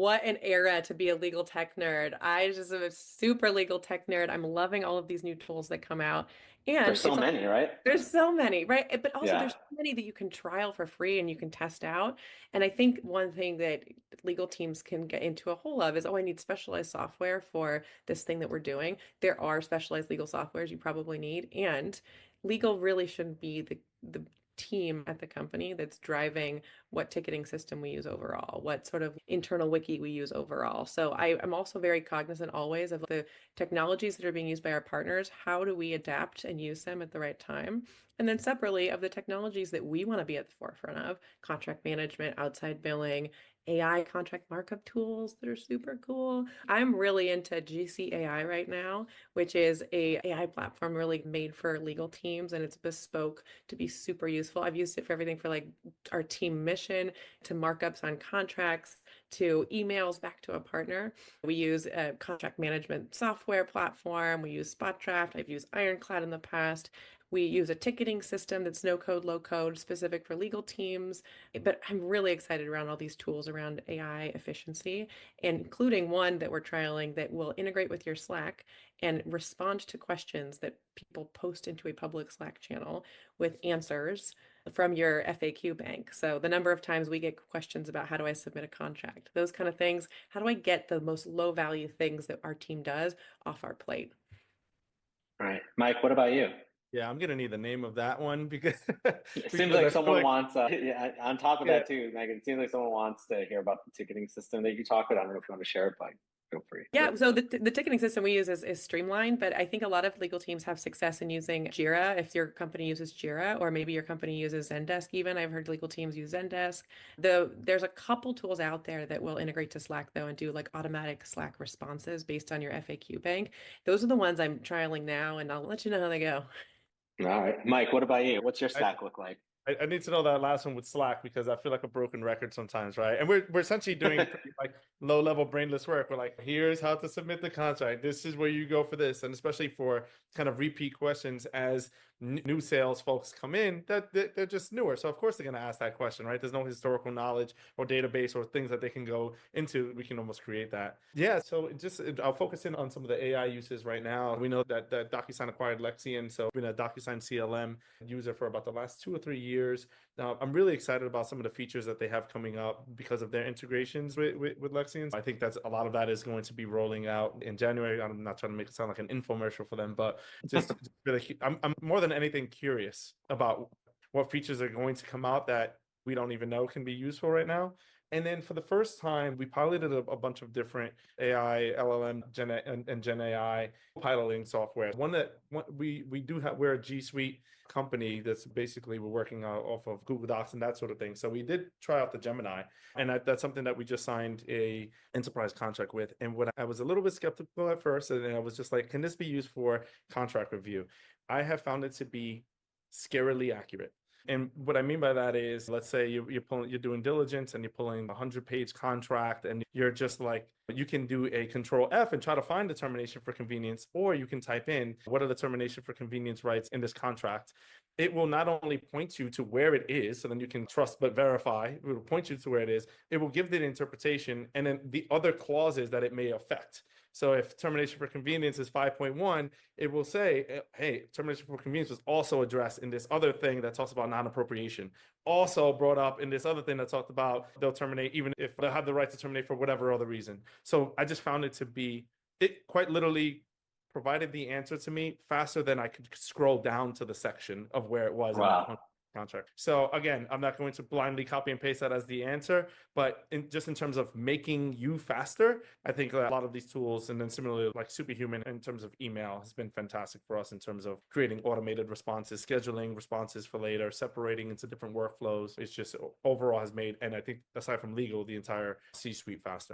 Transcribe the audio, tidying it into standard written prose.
what an era to be a legal tech nerd. I just am a super legal tech nerd. I'm loving all of these new tools that come out. There's And so it's many, right? there's so many, right? But also Yeah. there's so many that you can trial for free and you can test out. And I think one thing that legal teams can get into a hole of is, oh, I need specialized software for this thing that we're doing. There are specialized legal softwares you probably need, and legal really shouldn't be the team at the company that's driving what ticketing system we use overall, what sort of internal wiki we use overall. So I'm also very cognizant always of the technologies that are being used by our partners. How do we adapt and use them at the right time? And then separately of the technologies that we want to be at the forefront of, contract management, outside billing, AI contract markup tools that are super cool. I'm really into GC AI right now, which is a AI platform really made for legal teams, and it's bespoke to be super useful. I've used it for everything for like our team mission to markups on contracts to emails back to a partner. We use a contract management software platform. We use SpotDraft. I've used Ironclad in the past. We use a ticketing system that's no code, low code, specific for legal teams. But I'm really excited around all these tools around AI efficiency, including one that we're trialing that will integrate with your Slack and respond to questions that people post into a public Slack channel with answers from your FAQ bank. So the number of times we get questions about how do I submit a contract, those kind of things. How do I get the most low value things that our team does off our plate? Right. Mike, what about you? Yeah, I'm gonna need the name of that one because It seems because like I feel someone like wants, yeah, on top of yeah, that too, Megan, it seems like someone wants to hear about the ticketing system that you talk about. I don't know if you want to share it, but feel free. Yeah, so the ticketing system we use is streamline, but I think a lot of legal teams have success in using Jira. If your company uses Jira, or maybe your company uses Zendesk even. I've heard legal teams use Zendesk. There's a couple tools out there that will integrate to Slack though and do like automatic Slack responses based on your FAQ bank. Those are the ones I'm trialing now, and I'll let you know how they go. All right. Mike, what about you? What's your I, stack look like? I need to know that last one with Slack because I feel like a broken record sometimes, right? And we're essentially doing pretty like low level brainless work. We're like, here's how to submit the contract. This is where you go for this, and especially for kind of repeat questions as new sales folks come in that they're just newer. So of course they're going to ask that question, right? There's no historical knowledge or database or things that they can go into. We can almost create that. Yeah. So I'll focus in on some of the AI uses right now. We know that DocuSign acquired Lexion, so I've been a DocuSign CLM user for about the last 2 or 3 years. Now, I'm really excited about some of the features that they have coming up because of their integrations with Lexion. I think that's a lot of that is going to be rolling out in January. I'm not trying to make it sound like an infomercial for them, but just really, I'm more than anything curious about what features are going to come out that we don't even know can be useful right now. And then for the first time, we piloted a bunch of different AI, LLM, and Gen AI piloting software. We do have, we're a G Suite company that's basically we're working off of Google Docs and that sort of thing. So we did try out the Gemini, and that's something that we just signed a enterprise contract with. And what I was a little bit skeptical at first, and I was just like, can this be used for contract review? I have found it to be scarily accurate. And what I mean by that is, let's say you're doing diligence and you're pulling a 100-page contract, and you're just like, you can do a control F and try to find the termination for convenience, or you can type in what are the termination for convenience rights in this contract. It will not only point you to where it is, so then you can trust but verify. It will point you to where it is. It will give the interpretation and then the other clauses that it may affect. So if termination for convenience is 5.1, it will say, hey, termination for convenience was also addressed in this other thing that talks about non-appropriation. Also brought up in this other thing that talked about they'll terminate even if they have the right to terminate for whatever other reason. So I just found it to be, it quite literally provided the answer to me faster than I could scroll down to the section of where it was in that Wow. contract. So again, I'm not going to blindly copy and paste that as the answer, but just in terms of making you faster, I think a lot of these tools, and then similarly like Superhuman in terms of email, has been fantastic for us in terms of creating automated responses, scheduling responses for later, separating into different workflows. It's just overall has made, and I think aside from legal, the entire C-suite faster.